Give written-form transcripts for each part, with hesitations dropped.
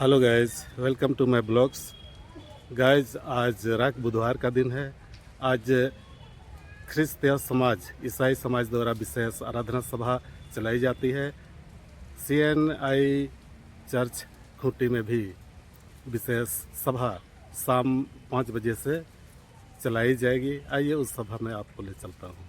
Hello guys, welcome to my blogs. Guys, आज राख बुधवार का दिन है। आज ख्रिस्तीय समाज, ईसाई समाज द्वारा विशेष आराधना सभा चलाई जाती है। CNI चर्च खूंटी में भी विशेष सभा शाम 5 बजे से चलाई जाएगी। आइए उस सभा में आपको ले चलता हूँ।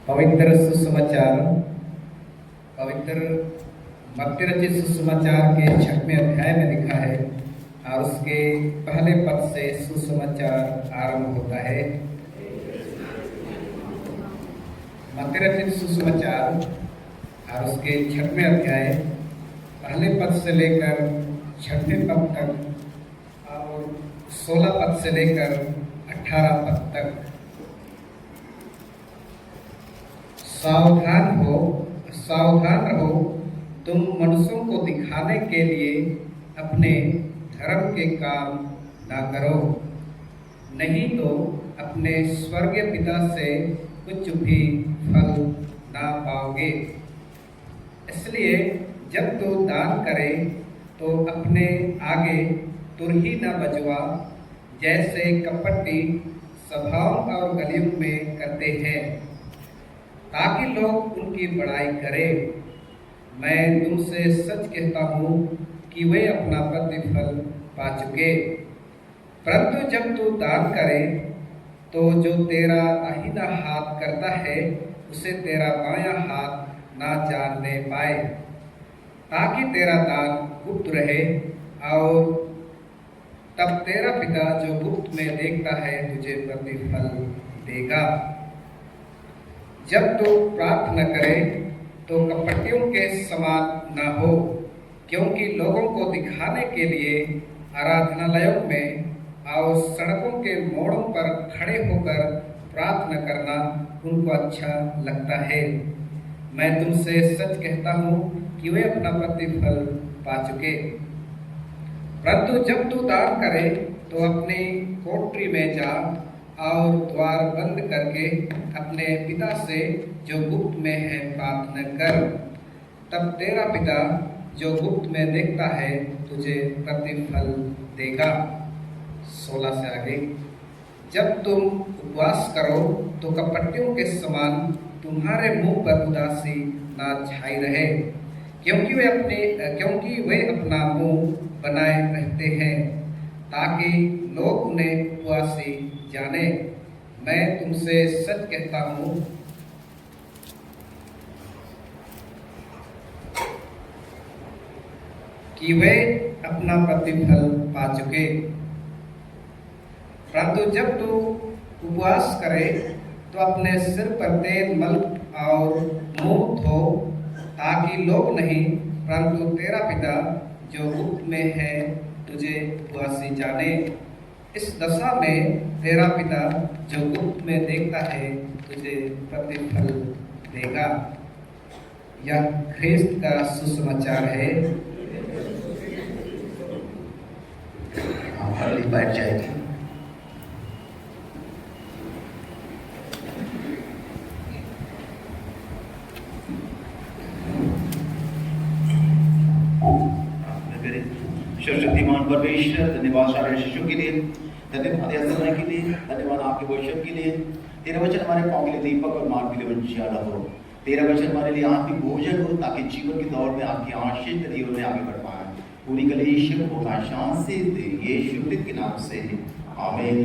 पवित्र सुसमाचार, पवित्र मत्ती रचित सुसमाचार के 6वें अध्याय में लिखा है और उसके पहले पद से सुसमाचार आरंभ होता है। मत्ती रचित सुसमाचार और उसके 6वें अध्याय पहले पद से लेकर 6वें पद तक और 16 पद से लेकर 18 पद तक। सावधान रहो, तुम मनुष्यों को दिखाने के लिए अपने धर्म के काम ना करो, नहीं तो अपने स्वर्गीय पिता से कुछ भी फल ना पाओगे। इसलिए जब तू दान करे तो अपने आगे तुरही न बजवा, जैसे कपटी सभाओं और गलियों में करते हैं, ताकि लोग उनकी बड़ाई करें। मैं तुमसे सच कहता हूँ कि वे अपना प्रतिफल पा चुके। परंतु जब तू दान करे तो जो तेरा दाहिना हाथ करता है उसे तेरा बायां हाथ ना जानने पाए, ताकि तेरा दान गुप्त रहे, और तब तेरा पिता जो गुप्त में देखता है तुझे प्रतिफल देगा। जब तू प्रार्थना करे तो कपटियों के समान न हो, क्योंकि लोगों को दिखाने के लिए आराधनालयों में और सड़कों के मोड़ों पर खड़े होकर प्रार्थना करना उनको अच्छा लगता है। मैं तुमसे सच कहता हूँ कि वे अपना प्रतिफल पा चुके। परंतु जब तू दान करे तो अपनी कोठरी में जा और द्वार बंद करके अपने पिता से जो गुप्त में है प्रार्थना कर, तब तेरा पिता जो गुप्त में देखता है तुझे प्रतिफल देगा। 16 से आगे। जब तुम उपवास करो तो कपटियों के समान तुम्हारे मुंह पर उदासी ना छाई रहे, क्योंकि वे अपना मुंह बनाए रहते हैं ताकि लोग उन्हें उपवासी जाने। मैं तुमसे सच कहता हूँ कि वे अपना प्रतिफल पा चुके। परंतु जब तू उपवास करे तो अपने सिर पर तेल मल और मुंह धो, ताकि लोग नहीं परंतु तेरा पिता जो गुप्त में है तुझे उपवासी जाने। इस दशा में तेरा पिता जो गुप्त में देखता है तुझे प्रतिफल देगा। यह ख्रिस्त का सुसमाचार है। हमारी बैठ जाएगी। शक्तिमान परमेश्वर, धन्यवाद सारे शिष्यों के लिए, धन्यवाद यह समय के लिए, धन्यवाद आपके वचन के लिए। तेरा वचन हमारे पाँव के लिए दीपक और मार्ग के लिए उजियाला हो। तेरा वचन हमारे लिए आत्मिक भोजन हो, ताकि जीवन की दौड़ में आपकी आशीष नदियों में आगे बढ़ पाए। पूरी कलीसिया को आशान से यीशु मसीह के नाम से आमीन।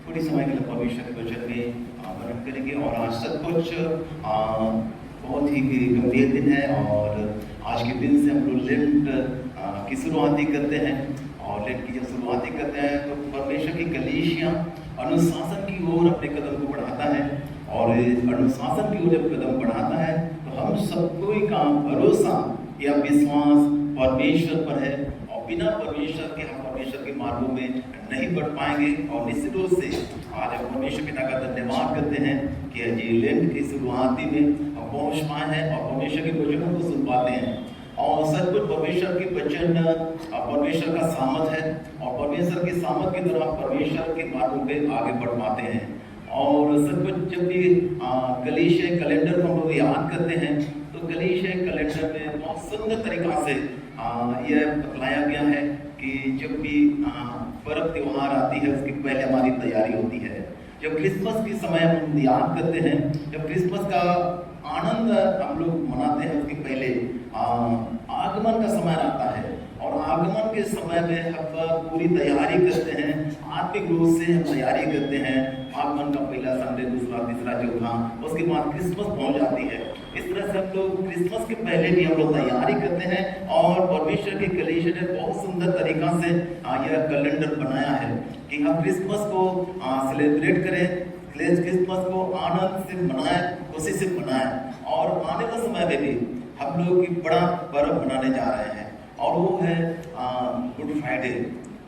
थोड़ी समय के लिए परमेश्वर के वचन में वर्णन करेंगे। और आज सचमुच बहुत ही गंभीर दिन है, और आज के दिन से हम लोग लेंट की शुरुआती करते हैं। और लेंट की जब शुरुआती करते हैं तो परमेश्वर की कलीसिया अनुशासन की ओर अपने कदम को बढ़ाता है, और अनुशासन की ओर जब कदम बढ़ाता है तो हम सबको का भरोसा या विश्वास परमेश्वर पर है, और बिना परमेश्वर के हम परमेश्वर के मार्गों में नहीं बढ़ पाएंगे। और निश्चित रूप से आज हम परमेश्वर पिता का धन्यवाद करते हैं कि ये लेंट की शुरुआती में हम पहुँच पाए हैं और परमेश्वर के वचनों को सुन पाते हैं। और सचमुच परमेश्वर के वचन परमेश्वर का सामर्थ है, और परमेश्वर के सामर्थ के द्वारा परमेश्वर के मार्गों पे आगे बढ़ पाते हैं। और सचमुच जब भी कलीसिया कैलेंडर को हम लोग याद करते हैं तो कलीसिया कैलेंडर में बहुत सुंदर तरीका से यह बतलाया गया है कि जब भी पर्व त्योहार आती है उसकी पहले हमारी तैयारी होती है। जब क्रिसमस के समय हम याद करते हैं, जब क्रिसमस का आनंद हम लोग मनाते हैं उसके पहले आगमन का समय आता है। और आगमन के समय में हम पूरी तैयारी करते हैं, आत्मिक रूप से हम तैयारी करते हैं। आगमन का पहला संडे, दूसरा, तीसरा, चौथा, उसके बाद क्रिसमस पहुंच जाती है। इस तरह से हम लोग क्रिसमस के पहले भी हम लोग तैयारी करते हैं और परमेश्वर के कलीसिया ने बहुत सुंदर तरीका से यह कैलेंडर बनाया है कि हम क्रिसमस को सेलिब्रेट करें, क्रिसमस को आनंद से मनाएं, खुशी से मनाएं। और आने वाले समय में भी हम लोग एक बड़ा पर्व मनाने जा रहे हैं और वो है गुड फ्राइडे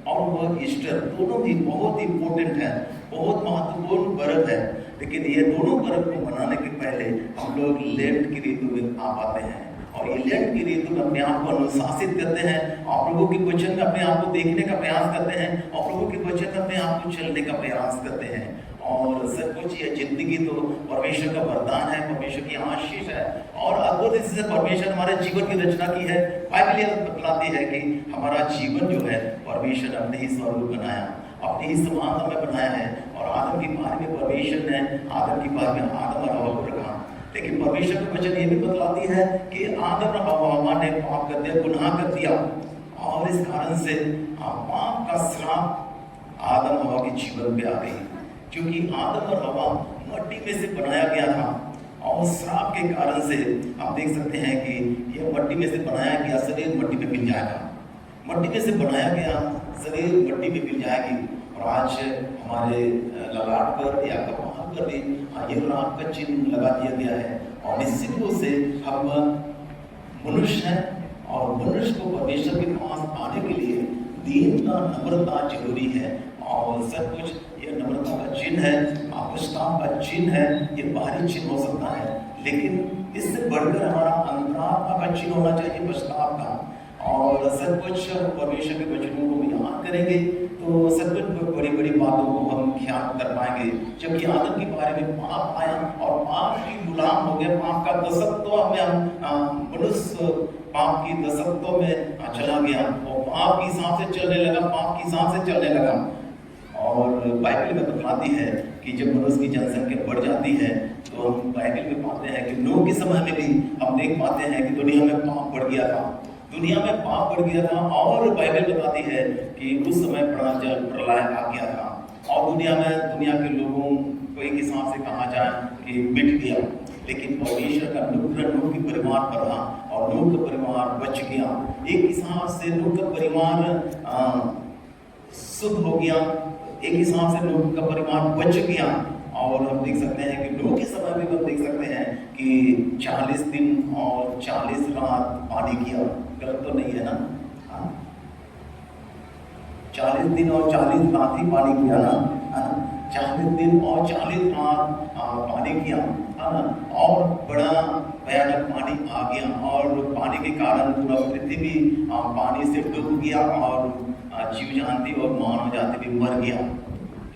और वह ईस्टर। दोनों भी बहुत इंपॉर्टेंट है, बहुत महत्वपूर्ण पर्व है। लेकिन ये दोनों पर्व को मनाने के पहले हम लोग लेंट की ऋतु में आ पाते हैं और ये लेंट की ऋतु में अपने आप को अनुशासित करते हैं और प्रभु के वचन में अपने आप को देखने का प्रयास करते हैं और प्रभु के वचन में अपने आप को चलने का प्रयास करते हैं। और सचमुच ये जिंदगी तो परमेश्वर का वरदान है, परमेश्वर की आशीष है और अद्भुत इससे परमेश्वर हमारे जीवन की रचना की है। बाइबल यह बतलाती है कि हमारा जीवन जो है परमेश्वर अपने ही स्वरूप बनाया, अपने ही समानता में बनाया है। और आदम की बारे में परमेश्वर ने आदम की बारे में आदम और हवा को रखा। लेकिन परमेश्वर का वचन ये भी बतलाती है कि आदम और हवा ने पाप कर दिया, गुनाह कर दिया और इस कारण से पाप का श्राप आदम हवा के जीवन पे आ गई। क्योंकि आदम और हवा मट्टी में से बनाया गया था और श्राप के कारण से आप देख सकते हैं कि यह मट्टी में से बनाया गया शरीर मट्टी में मिल जाएगा, मट्टी में से बनाया गया शरीर मट्टी में मिल जाएगी। और आज हमारे ललाट पर या कपाल पर भी ये रात का चिन्ह लगा दिया गया है और निश्चित रूप से हम मनुष्य हैं और मनुष्य को परमेश्वर के पास आने के लिए दीनता, नम्रता जरूरी है। और सब कुछ ये नम्रता का चिन्ह है, पश्चाताप का चिन्ह है, ये बाहरी चिन्ह हो सकता है, लेकिन इससे बढ़कर हमारा अंतरात्मा का चिन्ह होना चाहिए पश्चाताप का। और सब कुछ परमेश्वर के वचनों को हम याद करेंगे तो सब कुछ बड़ी बड़ी बातों को हम ख्याल कर पाएंगे। जबकि आदम के बारे में पाप आया और पाप की गुलाम हो गया, पाप का दशत्व हमें मनुष्य पाप की दशत्व में चला गया और पाप के हिसाब से चलने लगा, पाप के हिसाब से चलने लगा। और बाइबल में बतलाती है कि जब मनुष्य की जनसंख्या बढ़ जाती है तो हम बाइबल में पाते हैं कि नूह के समय में भी हम देख पाते हैं कि दुनिया में पाप बढ़ गया था, दुनिया में पाप बढ़ गया था। और बाइबल बताती है कि उस समय बड़ा जल प्रलय आ गया था और दुनिया के लोगों को एक हिसाब से कहा जाए कि मिट गया। लेकिन परमेश्वर का अनुग्रह नूह के परिवार पर रहा और नूह का परिवार बच गया। एक हिसाब से नूह का परिवार शुद्ध हो गया, एक हिसाब से नूह का परिवार बच गया। और हम देख सकते हैं कि नूह के समय में हम देख सकते हैं कि 40 दिन और 40 रात पानी किया, गलत तो नहीं है ना? 40 दिन और 40 रात ही पानी किया ना, 40 दिन और 40 रात पानी किया, है ना? और बड़ा भयानक पानी आ गया और पानी के कारण पूरा पृथ्वी पानी से डूब गया और जीव जंतु और मानव जाति भी मर गया।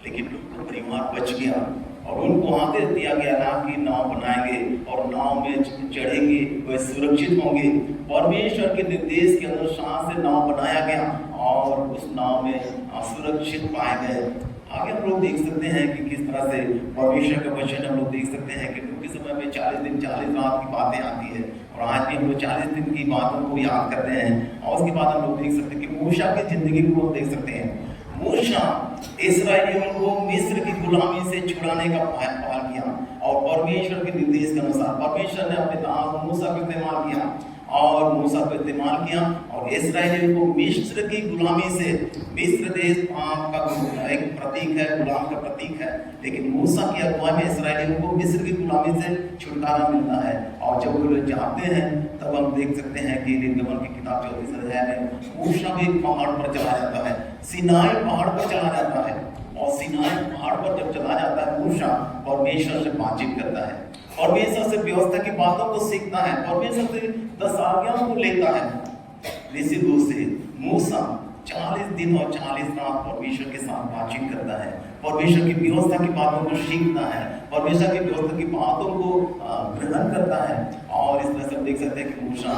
लेकिन उनका परिवार बच गया और उनको आदेश दिया गया ना कि नाव बनाएंगे और नाव में चढ़ेंगे, वे सुरक्षित होंगे। परमेश्वर के निर्देश के अनुसार से नाव बनाया गया और उस नाव में सुरक्षित पाए गए। आगे हम लोग देख सकते हैं कि किस तरह से परमेश्वर का वचन हम लोग देख सकते हैं कि उनके समय में 40 दिन 40 रात की बातें आती है और आज भी हम लोग 40 दिन की बातों को याद करते हैं। और उसके बाद हम लोग देख सकते हैं कि मूसा की जिंदगी को हम देख सकते हैं। मूसा इस्राएलियों को मिस्र की गुलामी से छुड़ाने का पाल किया और परमेश्वर के निर्देश के अनुसार परमेश्वर ने अपने दास मूसा को इस्तेमाल किया और मूसा को इस्तेमाल किया और इस्राएलियों को मिस्र की गुलामी से, मिस्र देश पाप का एक प्रतीक है, गुलाम का प्रतीक है, लेकिन मूसा की अगुवाई में इस्राएलियों को मिस्र की गुलामी से छुटकारा मिलता है। और जब वो लोग जाते हैं तब हम देख सकते हैं कि निर्गमन की किताब 34 अध्याय में मूसा भी पहाड़ पर चला जाता है, सिनाई पहाड़ पर चला जाता है और सिनाई पहाड़ पर जब चला जाता है मूसा परमेश्वर से बातचीत करता है, परमेश्वर से व्यवस्था की बातों को सीखता है, परमेश्वर से 10 आज्ञाओं को लेता है। निश्चित रूप से मूसा 40 दिन और 40 रात परमेश्वर के साथ बातचीत करता है, परमेश्वर की व्यवस्था की बातों को सीखता है, परमेश्वर की व्यवस्था की बातों को ग्रहण करता है और इस तरह से हम देख सकते हैं कि मूसा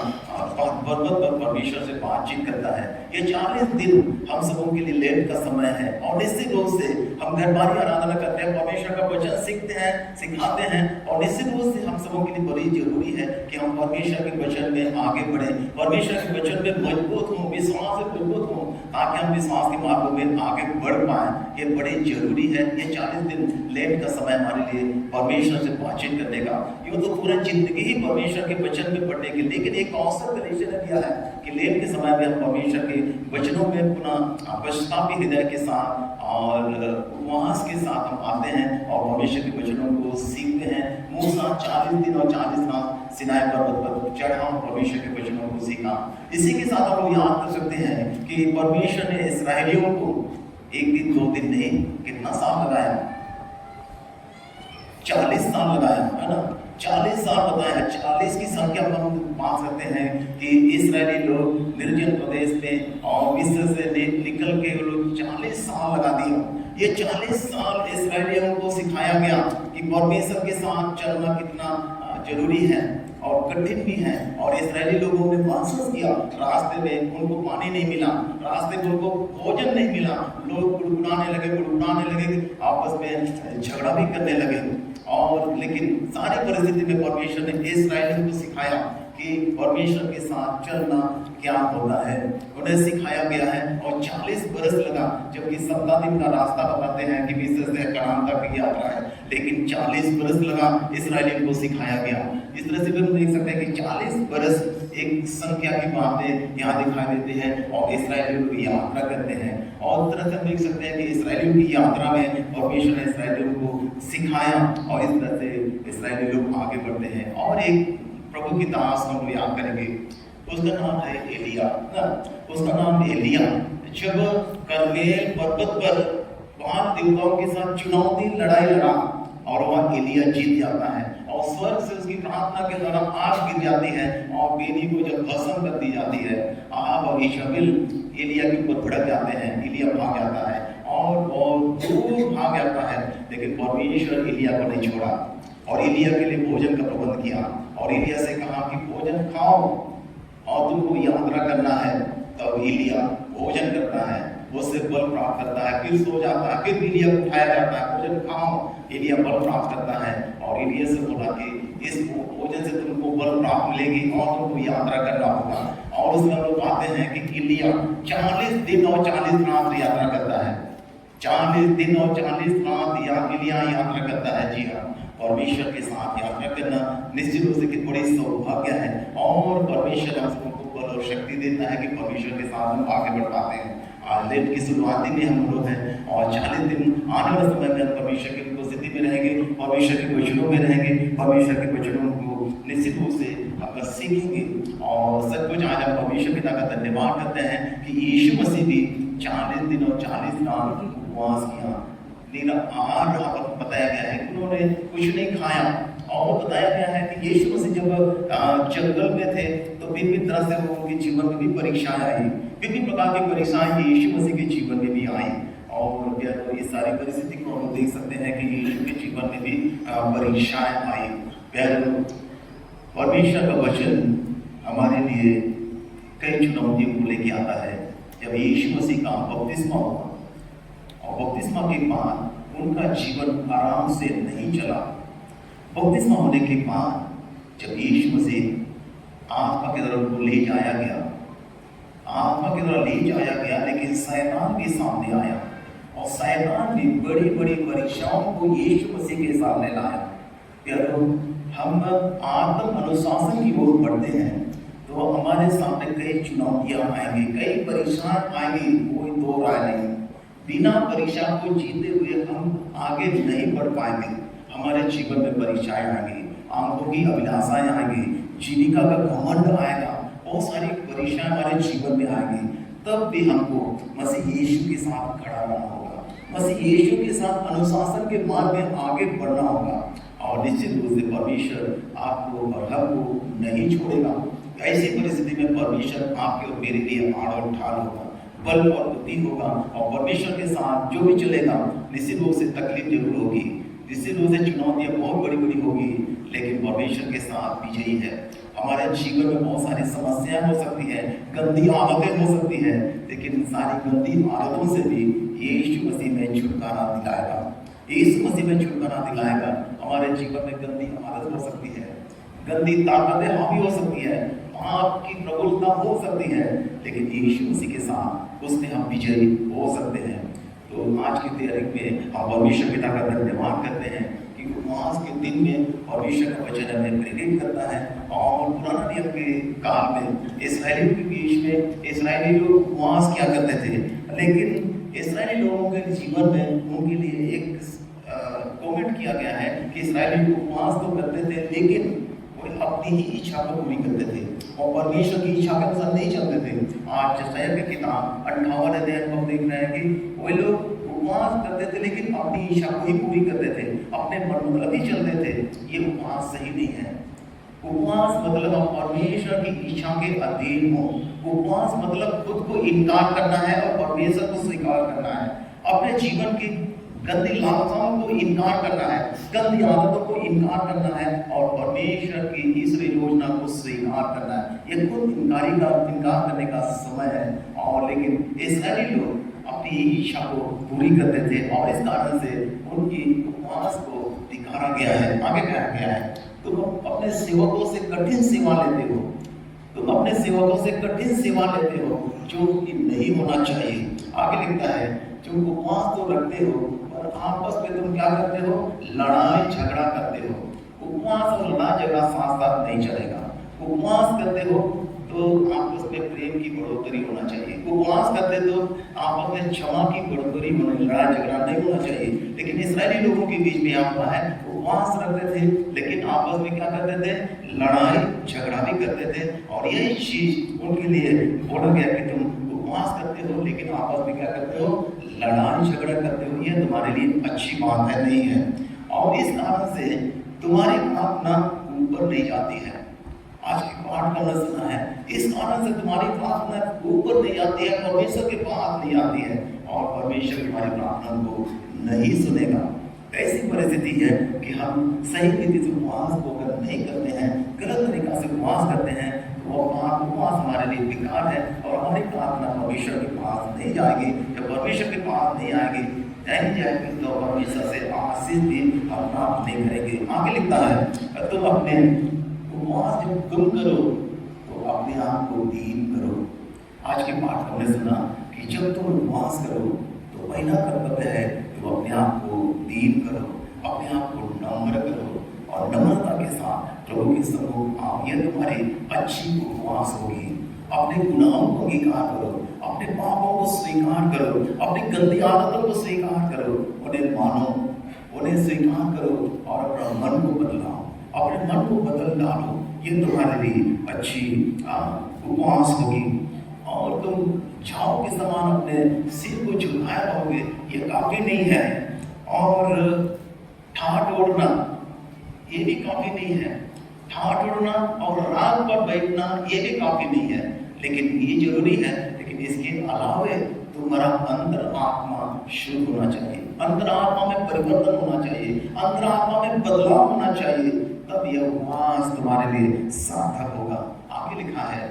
पर्वत पर परमेश्वर से बातचीत करता है। ये 40 दिन हम सबों के लिए लेट का समय है और निश्चित रूप से हम घर बार आराधना करते हैं, परमेश्वर का वचन सीखते हैं, सिखाते हैं और निश्चित रूप से हम सबों के लिए बड़ी जरूरी है कि हम परमेश्वर के वचन में आगे बढ़े, परमेश्वर के वचन में मजबूत हों, विश्वास से मजबूत हों, ताकि हम विश्वास के मार्गों में आगे बढ़ पाए। ये बड़ी जरूरी है। ये 40 दिन लेट का समय हमारे लिए परमेश्वर से बातचीत करने का, ये तो पूरा जिंदगी ही परमेश्वर के वचन में पढ़ने के, लेकिन एक अवसर कलेक्शन ने दिया है कि लेट के समय में हम परमेश्वर के वचनों में पुनः पश्चातापी हृदय के साथ और उपवास के साथ हम आते हैं और परमेश्वर के वचनों को सीखते हैं। मूसा 40 दिन और 40 रात सिनाई पर्वत पर चढ़ा और परमेश्वर के वचनों को सीखा। इसी के साथ हम लोग याद कर सकते हैं कि परमेश्वर ने इस्राएलियों को 1 दिन 2 दिन नहीं, कितना साल लगाया, 40 साल लगाया, है ना। 40 साल बताया। 40 की संख्या पर हम मान सकते हैं कि इस्राएली लोग निर्जन प्रदेश में और मिस्र से निकल के लोग 40 साल लगा दिया। ये 40 साल इस्राएलियों को सिखाया गया कि परमेश्वर के साथ चलना कितना जरूरी है और कठिन भी है। और इस्राएली लोगों ने महसूस किया, रास्ते में उनको पानी नहीं मिला, रास्ते में उनको भोजन नहीं मिला, लोग गुड़गुड़ाने लगे, आपस में झगड़ा भी करने लगे। और लेकिन सारी परिस्थिति में परमेश्वर ने इस्राएलियों को सिखाया कि परमेश्वर के साथ चलना क्या होता है, उन्हें सिखाया गया है। और 40 बरस लगा, जबकि 17 दिन का रास्ता बताते हैं कि मिस्र से कनान तक की यात्रा है, लेकिन 40 बरस लगा इस्राएलियों को सिखाया गया। इस तरह से भी हम देख सकते हैं कि 40 बरस एक संख्या की बातें यहाँ दिखाई देती है और इस्राएलियों की यात्रा करते हैं। और इस तरह से हम देख सकते हैं कि इस्राएलियों की यात्रा में परमेश्वर ने इस्राएलियों को सिखाया और इस तरह से इस्राएली लोग आगे बढ़ते हैं। और एक प्रभु की दास हम लोग याद करेंगे, उसका नाम है एलिया ना, उसका नाम एलिया। जब कर्मेल पर्वत पर बाल देवताओं के साथ चुनौती लड़ाई लड़ा और वह एलिया जीत जाता है और स्वर्ग से उसकी प्रार्थना के द्वारा आग गिर जाती है और बेनी को जब भस्म कर दी जाती है, आहाब और इशबेल एलिया के ऊपर भड़क जाते हैं। एलिया भाग जाता है और दूर भाग जाता है, लेकिन परमेश्वर एलिया को नहीं छोड़ा और एलिया के लिए भोजन का प्रबंध किया और एलिया से कहा कि भोजन खाओ और तुमको यात्रा करना है। तब एलिया भोजन करता है, उससे बल प्राप्त करता है, फिर सो जाता है, फिर एलिया को उठाया जाता है, भोजन खाओ, एलिया बल प्राप्त करता है और एलिया से बोला कि इस भोजन से तुमको बल प्राप्त मिलेगी और तुमको यात्रा करना होगा। और उसमें हम लोग पाते हैं कि एलिया 40 दिन और 40 रात यात्रा करता है। 40 दिन और 40 रात एलिया यात्रा करता है। जी हाँ, परमेश्वर के साथ यात्रा करना निश्चित रूप से बड़ी सौभाग्य है और परमेश्वर हम सबको बल और शक्ति देता है कि परमेश्वर के साथ हम आगे बढ़ पाते हैं। आज लेट की शुरुआती में हम लोग हैं और 40 दिन आने वाले समय में हम परमेश्वर की उपस्थिति में रहेंगे, परमेश्वर के वचनों में रहेंगे, परमेश्वर के वचनों को निश्चित रूप से अगर सीखेंगे। और सचमुच आज हम परमेश्वर पिता का धन्यवाद करते हैं कि यीशु मसीह भी 40 दिन और 40 रात उपवास किया, निराहार रहा। बताया गया है कि उन्होंने कुछ नहीं खाया और बताया गया है कि यीशु मसीह जब जंगल में थे तो विभिन्न तरह से उनके जीवन में भी परीक्षाएं आई, विभिन्न प्रकार की परीक्षाएं यीशु मसीह के जीवन में भी आई। और ये सारी परिस्थिति को हम देख सकते हैं कि यीशु के जीवन में भी परीक्षाएं आई। परमेश्वर का वचन हमारे लिए कई चुनौतियों को लेके आता है। जब यीशु मसीह का बपतिस्मा हुआ और बपतिस्मा के बाद उनका जीवन आराम से नहीं चला। बपतिस्मा होने के बाद जब यीशु मसीह आत्मा के द्वारा उनको ले जाया गया, आत्मा के द्वारा ले जाया गया, लेकिन शैतान भी सामने आया और शैतान भी बड़ी बड़ी परीक्षाओं को यीशु मसीह के सामने लाया। यार हम आत्म अनुशासन की ओर बढ़ते हैं तो हमारे सामने कई चुनौतियां आएंगी, कई परीक्षाएं आएंगी, कोई दो राय नहीं। बिना परीक्षा को जीते हुए हम आगे नहीं बढ़ पाएंगे। हमारे जीवन में परीक्षाएं आएंगी, आंखों की अभिलाषाएं आएंगी, जीविका का घमंड आएगा, बहुत सारी परीक्षाएं हमारे जीवन में आएंगी। तब भी हमको मसीह यीशु के साथ खड़ा रहना होगा, मसीह यीशु के साथ अनुशासन के मार्ग में आगे बढ़ना होगा और निश्चित रूप से परमेश्वर आपको और हमको नहीं छोड़ेगा। ऐसी परिस्थिति में परमेश्वर आपके और मेरे लिए आड़ और ढाल होगा, बल और बुद्धि होगा और परमेश्वर के साथ जो भी चलेगा निश्चित रूप से तकलीफ जरूर होगी, निश्चित रूप से चुनौतियां बहुत बड़ी बड़ी होगी, लेकिन परमेश्वर परमेश्वर के साथ विजयी है। हमारे जीवन में बहुत सारी समस्याएं हो सकती है, गंदी आदतें हो सकती है, लेकिन इन सारी गंदी आदतों से भी यीशु मसीह में छुटकारा दिलाएगा। यीशु मसीह में छुटकारा दिलाएगा। हमारे जीवन में गंदी आदत हो सकती है, गंदी ताकतें हावी हो सकती है, पाप की प्रबलता हो सकती है, लेकिन यीशु मसीह के साथ उसमें हम विजयी हो सकते हैं। तो आज की तारीख में हम परमेश्वर पिता का धन्यवाद करते हैं कि उपवास के दिन में परमेश्वर का वचन हमें प्रेरित करता है। और पुराने नियम के काल में इस्राएलियों के बीच में इस्राएली लोग उपवास क्या करते थे, लेकिन इस्राएली लोगों के जीवन में उनके लिए एक कमेंट किया गया है कि इस्राएली उपवास तो करते थे, लेकिन वो अपनी ही इच्छा को पूरी करते थे और परमेश्वर की इच्छा के अनुसार नहीं चलते थे। आज जैसा की किताब 58 अध्याय में हम देख रहे हैं कि वो लोग उपवास करते थे, लेकिन अपनी इच्छा को ही पूरी करते थे, अपने मन मतलब ही चलते थे। ये उपवास सही नहीं है। उपवास मतलब हम परमेश्वर की इच्छा के अधीन हो। उपवास मतलब खुद को इनकार करना है और परमेश्वर को स्वीकार करना है। अपने जीवन की गंदी लालसाओं को इनकार करना है, गंदी आदतों को इनकार करना है और परमेश्वर की ईश्वरी योजना को स्वीकार करना है। ये खुद इनकार करने का समय है। और लेकिन इस्राएली लोग अपनी इच्छा को पूरी करते थे और इस कारण से उनकी उपवास को दिखाया गया है, आगे कहा गया है, तुम अपने सेवकों से कठिन सेवा लेते हो, तुम अपने सेवकों से कठिन सेवा लेते हो, जो कि नहीं होना चाहिए। आगे लिखता है, जो उपवास तो रखते हो पर आपस में तुम क्या करते हो, लड़ाई झगड़ा करते हो। उपवास और लड़ाई झगड़ा साथ साथ नहीं चलेगा। उपवास करते हो तो आपस में प्रेम की बढ़ोतरी होना चाहिए। उपवास करते तो आपस में क्षमा की बढ़ोतरी होनी, लड़ाई झगड़ा नहीं होना चाहिए। लेकिन इस्राएली लोगों के बीच में यहाँ है, उपवास रखते थे लेकिन आपस में क्या करते थे, लड़ाई झगड़ा भी करते थे। और यही चीज उनके लिए बोला गया कि तुम उपवास करते हो लेकिन आपस में क्या करते हो, लड़ाई झगड़ा करते हो। ये तुम्हारे लिए अच्छी बात है, नहीं है। और इस कारण से तुम्हारी प्रार्थना ऊपर नहीं जाती है। आज की पाठ का हमने सुना है, इस कारण से तुम्हारी प्रार्थना ऊपर नहीं आती है, परमेश्वर के पास नहीं आती है और परमेश्वर तुम्हारी प्रार्थना को नहीं सुनेगा। ऐसी परिस्थिति है कि हम सही रीति से उपवास को अगर नहीं करते हैं, गलत तरीका से उपवास करते हैं, तो वो उपवास हमारे लिए बेकार है और हमारी प्रार्थना परमेश्वर के पास नहीं जाएगी। जब परमेश्वर के पास नहीं आएगी तो परमेश्वर से आशीष भी हम प्राप्त नहीं करेंगे। आगे लिखता है, तुम अपने उपवास जब तुम करो तो अपने आप को दीन करो। आज के पाठ हमने सुना कि जब तुम उपवास करो तो पहला कर्तव्य है कि तुम अपने आप को दीन करो, अपने आप को नम्र करो और नम्रता के साथ प्रभु के सम्मुख आओ। यह तुम्हारी अच्छी उपवास होगी। अपने गुनाहों को अंगीकार करो, अपने पापों को स्वीकार करो, अपनी गंदी आदतों को स्वीकार करो, उन्हें मानो, उन्हें स्वीकार करो और अपना मन को बदलाओ, अपने मन को बदल डालो। ये तुम्हारे लिए अच्छी उपवास होगी। और तुम झाओ के समान अपने सिर को झुकाए रहोगे, ये काफी नहीं है। और ठाठ ओढ़ना ये भी काफी नहीं है। ठाठ ओढ़ना और राग पर बैठना ये भी काफी नहीं है, लेकिन ये जरूरी है। लेकिन इसके अलावे तुम्हारा अंतर आत्मा शुद्ध होना चाहिए, अंतर आत्मा में परिवर्तन होना चाहिए, अंतर आत्मा में बदलाव होना चाहिए, तब यह उपवास तुम्हारे लिए सार्थक होगा। आगे लिखा है,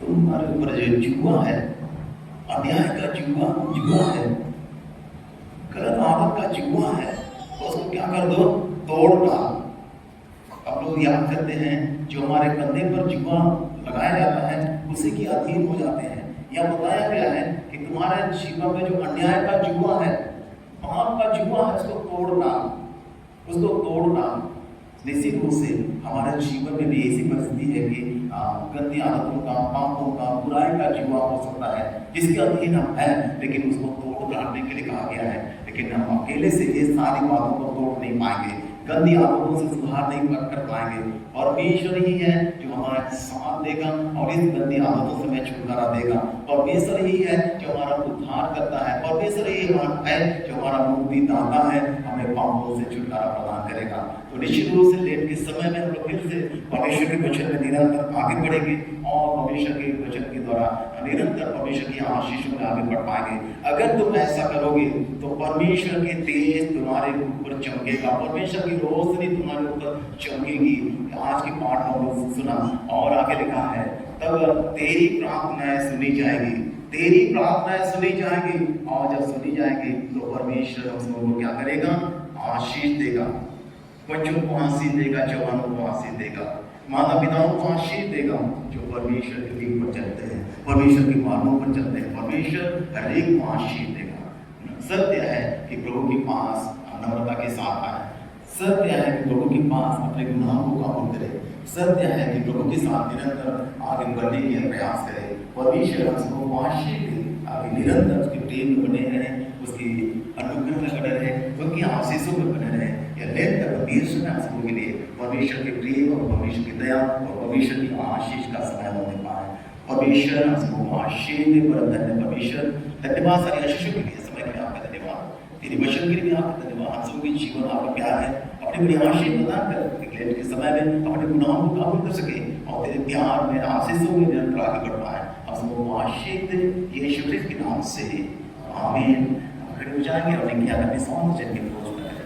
तुम्हारे ऊपर जो जुआ है, अन्याय का जुआ है, गलत आदत का जुआ है, तो उसको क्या कर दो, तोड़ डाल। अब लोग याद करते हैं, जो हमारे कंधे पर जुआ लगाया जाता है उसी के अधीन हो जाते हैं। यह बताया गया है कि तुम्हारे जीवन में जो अन्याय का जुआ है, पाप का जुआ है, उसको तोड़ डाल, उसको तोड़ डाल। निश्चित रूप से हमारे जीवन में भी ऐसी परिस्थिति है कि गंदी आदतों का, पापों का, बुराई का जुआ हो सकता है जिसके अधीन हम हैं, लेकिन उसको तोड़ डालने के लिए कहा गया है। लेकिन हम अकेले से ये सारी बातों को तोड़ नहीं पाएंगे, गंदी आदतों से सुधार नहीं कर पाएंगे। परमेश्वर ही है जो हमारा साथ देगा और इस गंदी आदतों से हमें छुटकारा देगा। परमेश्वर ही है जो हमारा उद्धार करता है, परमेश्वर ही है जो हमारा मुक्ति दाता है, हमें हमें पापों से छुटकारा प्रदान करेगा। तो निश्चित रूप से लेट के समय में हम लोग फिर से परमेश्वर के वचन में निरंतर आगे बढ़ेंगे और परमेश्वर के वचन के द्वारा निरंतर परमेश्वर की आशीषों में आगे बढ़ पाएंगे। अगर तुम ऐसा करोगे तो परमेश्वर के तेज तुम्हारे ऊपर चमकेगा, परमेश्वर की रोशनी तुम्हारे ऊपर चमकेगी। आज की पाठ हम लोग सुना और आगे लिखा है, तब तेरी प्रार्थनाएं सुनी जाएगी, तेरी प्रार्थनाएं सुनी जाएंगी, और जब सुनी जाएंगी तो परमेश्वर हम सबको क्या करेगा? आशीष देगा। बच्चों को आशीष देगा, जवानों को आशीष देगा, माता पिताओं को आशीष देगा जो परमेश्वर के दिल पर चलते हैं, परमेश्वर के मार्गों पर चलते हैं। परमेश्वर हर एक को आशीष देगा। सत्य है कि प्रभु के पास नम्रता के साथ आए, सत्य है कि प्रभु के पास अपने गुनाहों को काबू करे, सत्य है कि प्रभु के साथ निरंतर आगे बढ़ने के प्रयास करे। परमेश्वर हम सबको आशीष दे, आगे निरंतर उसके प्रेम में बने रहें, उसकी अनुग्रह में बने रहें, उसकी आशीषों में बने रहें। यह लेकर परमेश्वर हम सबों के लिए परमेश्वर के प्रेम और परमेश्वर की दया और परमेश्वर की आशीष का समय होने पाए। परमेश्वर हम सबको आशीष दे। परम धन्य परमेश्वर, धन्यवाद सारी आशीषों के लिए, समय के लिए आपका धन्यवाद, तेरे वचन के लिए भी आपका धन्यवाद। हम सबके जीवन आपका प्यार है, अपनी बड़ी आशीष प्रदान कर लेट के समय में अपने गुनाहों को काबू कर सके और तेरे प्यार में आशीषों में निरंतर आगे बढ़ पाए। हम सबको आशीष दे, यीशु मसीह के नाम से आमीन। खड़े हो जाएंगे और क्या करने सौंप जन के रोज करें।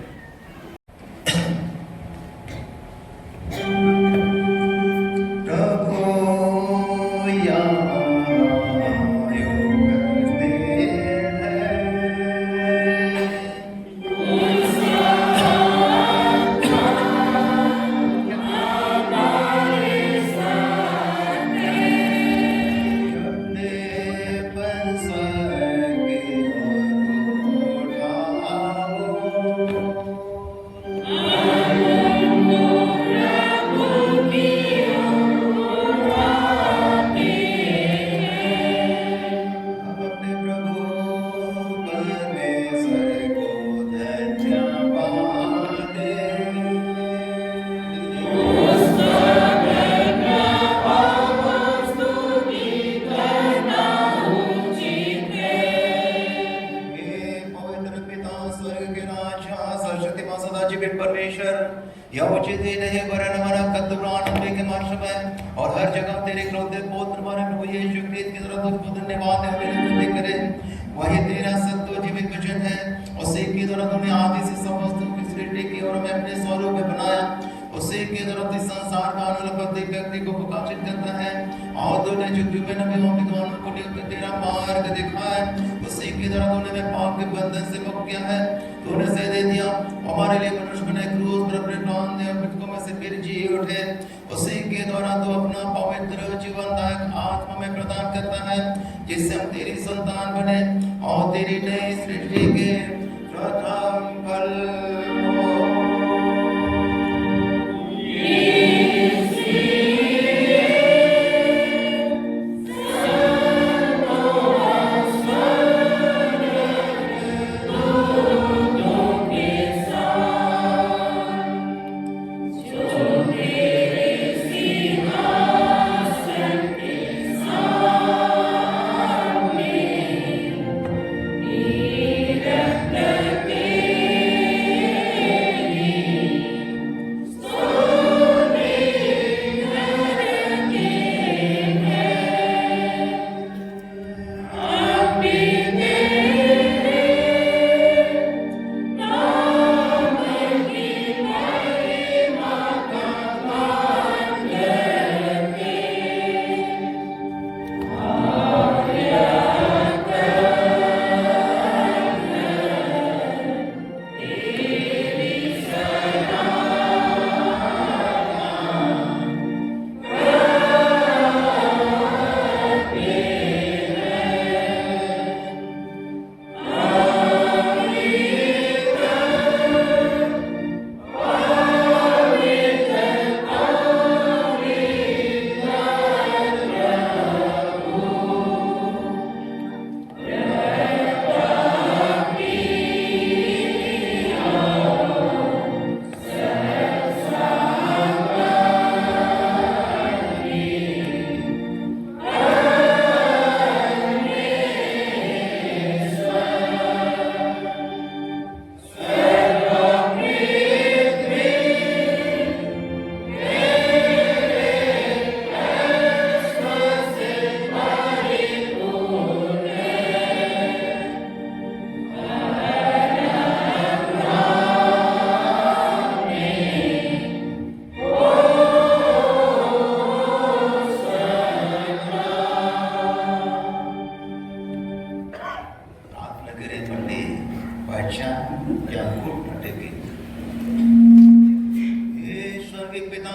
स्वर्गीय पिता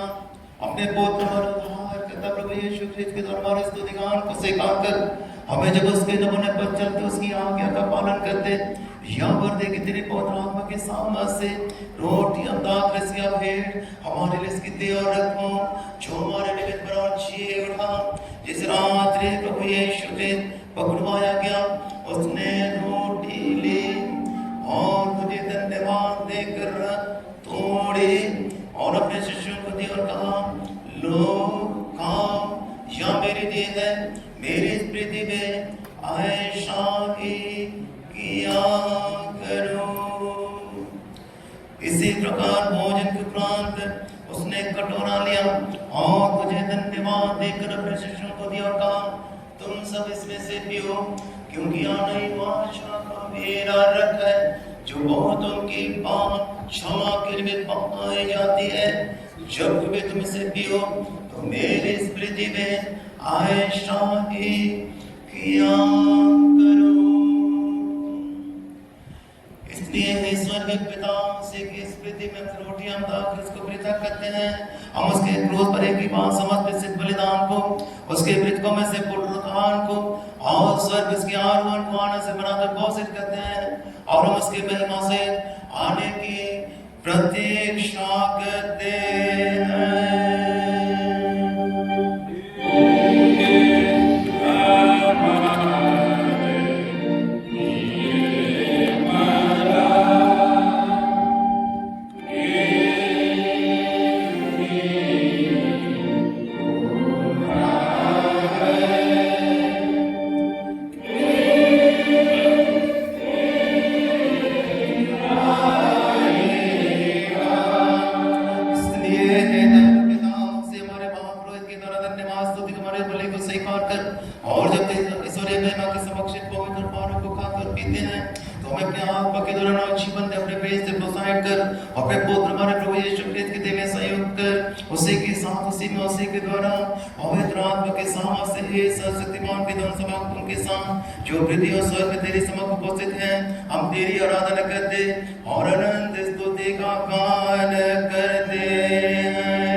अपने पुत्र और उद्धारकर्ता प्रभु यीशु ख्रिस्त के द्वारा हमारे स्तुति गान को सिखाकर हमें जब उसके नमूने पर चलते उसकी आज्ञा का पालन करते यहाँ पर देखे तेरे पवित्र आत्मा के सामने से रोटी दाख रसिया भेंट हमारे लिए इसकी दे और रखो जो हमारे निमित्त पर और जिए उठा जिस रात्रि प्रभु यीशु ने पकड़वाया गया उसने रोटी ली और मुझे धन्यवाद देकर तोड़ी और अपने शिष्यों को दिया और कहा लो खाओ यह मेरी देह है मेरी स्मृति में ऐसा ही किया करो। इसी प्रकार भोजन के उपरांत उसने कटोरा लिया और मुझे धन्यवाद देकर अपने शिष्यों को दिया और कहा तुम सब इसमें से पियो क्योंकि यह नई वाचा का मेरा रक्त है जो बहुतों की पाप क्षमा के लिए पकाई जाती है जब भी तुम इसे पियो तो मेरी स्मृति में ऐसा ही किया करो। इसलिए हे स्वर्गीय पिता से की स्मृति में रोटियां दाख इसको पृथक करते हैं हम उसके क्रूस पर एक ही बात समर्पित सिद्ध बलिदान को उसके मृतकों में से पुनरुत्थान को और स्वर्ग इसके आरोहण को आने से बनाकर घोषित करते हैं और हम उसके महिमा से आने की प्रतीक्षा करते हैं। जो पृथ्वी और स्वर्ग तेरे समक्ष उपस्थित हैं हम तेरी आराधना करते और अनंत स्तुति का गान करते हैं।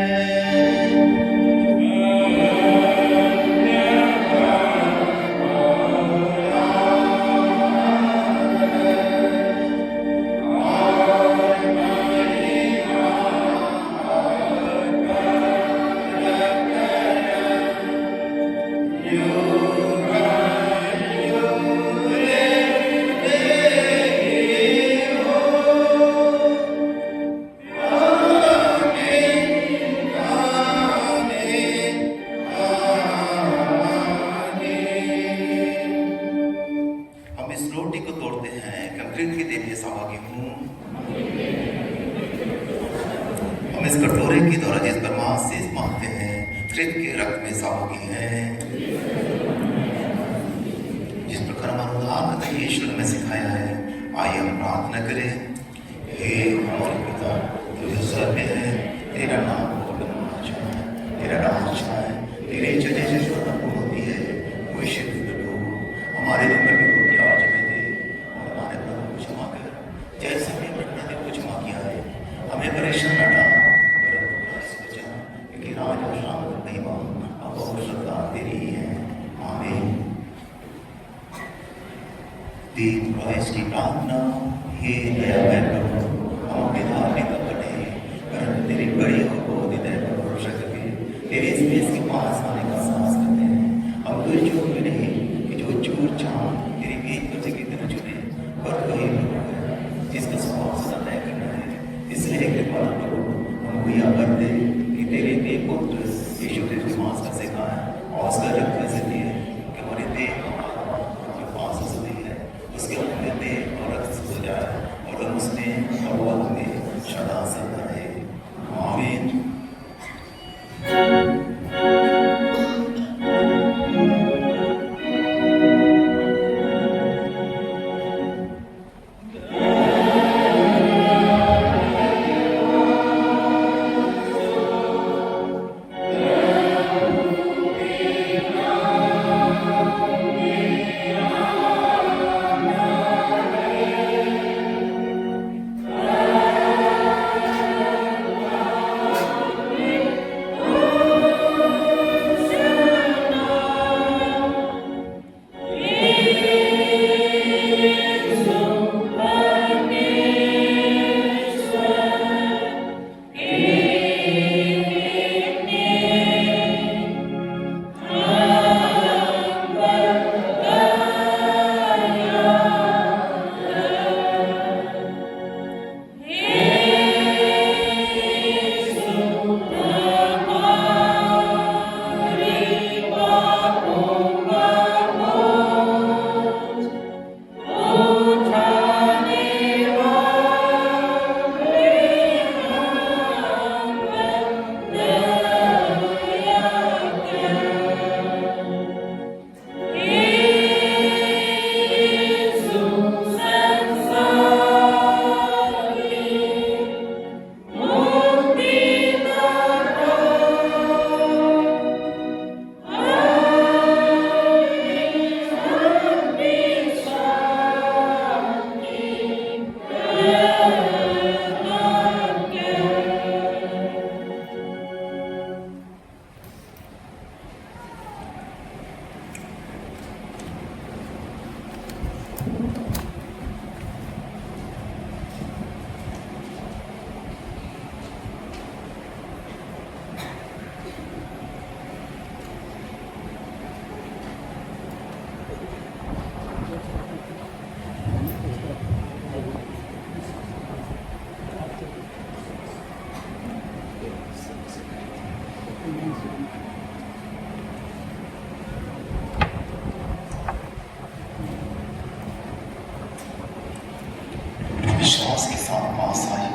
विश्वास के साथ पास आए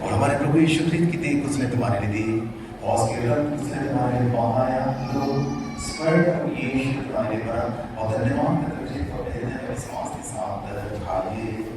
और हमारे प्रभु यीशु ख्रिस्त की देह को उसने तुम्हारे लिए दी और उसके रक्त उसने तुम्हारे लिए बहाया लो स्वर्ग यीशु तुम्हारे लिए बड़ा और धन्यवाद करते हैं और विश्वास के साथ खाइए।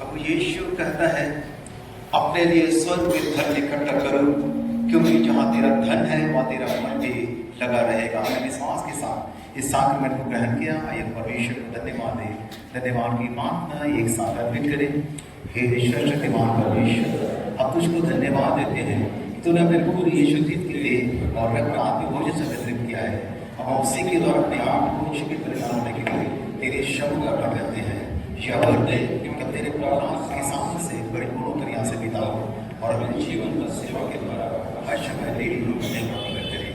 अब यीशु कहता है अपने लिए स्वर्ग में धन इकट्ठा करो, क्योंकि जहां तेरा धन है वहां तेरा मन भी लगा रहेगा। मैंने विश्वास के साथ इस साक्रामेंट को ग्रहण किया। आइए परमेश्वर को धन्यवाद दे, धन्यवाद की प्रार्थना एक साथ अर्पित करें। हे ईश्वर शक्तिमान परमेश्वर, अब तुझको धन्यवाद देते हैं, तूने अपने पूरी यीशु के लिए और रक्त आत्मिक भोजन से वितरित किया है। अब हम उसी के द्वारा अपने आप को यीशु के परिणाम होने के लिए तेरे शब्द का अर्पण करते हैं। यह वर्द है क्योंकि तेरे प्राण के सामने से बड़े गुणों तरिया से बिताओ और अपने जीवन का सेवा के द्वारा हर समय तेरी रूप में ग्रहण करते रहे।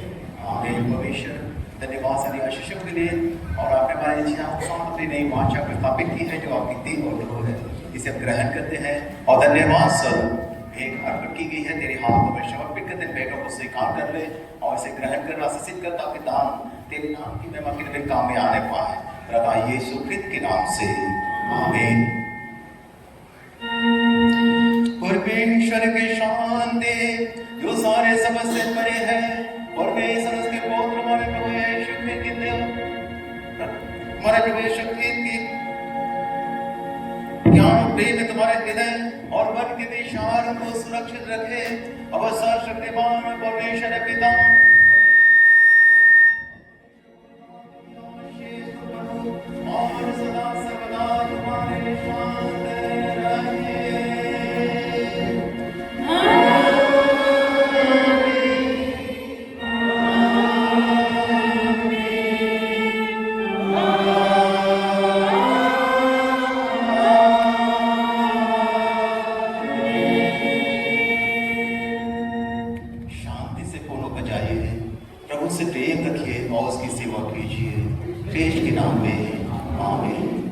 आमीन। परमेश्वर धन्यवाद सभी आशीषों के लिए, और आपने हमारी इच्छा अपनी नई वांछा को स्थापित की है जो आपकी देह और लहू है, इसे हम ग्रहण करते हैं और धन्यवाद स्वरूप एक अर्पण की गई है तेरे हाथों में समर्पित करते हैं। को स्वीकार कर ले और इसे ग्रहण कर आशीषित कर, ताकि दान तेरे नाम की महिमा के लिए काम में आने पाए। प्रभु यीशु ख्रिस्त के नाम से आमीन। परमेश्वर के शांति जो सारे समझ से परे है, परमेश्वर उसके पौत्र हमारे प्रभु यीशु ख्रिस्त की हमारे प्रभु यीशु ख्रिस्त की ज्ञान प्रेम तुम्हारे हृदय और मन के विचार को सुरक्षित रखे। अब सर्वशक्तिमान परमेश्वर पिता और सदा सर्वदा तुम्हारे शांत रहे। प्रभु से प्रेम रखिए और उसकी सेवा कीजिए। क्रिस्ट के नाम में आमीन।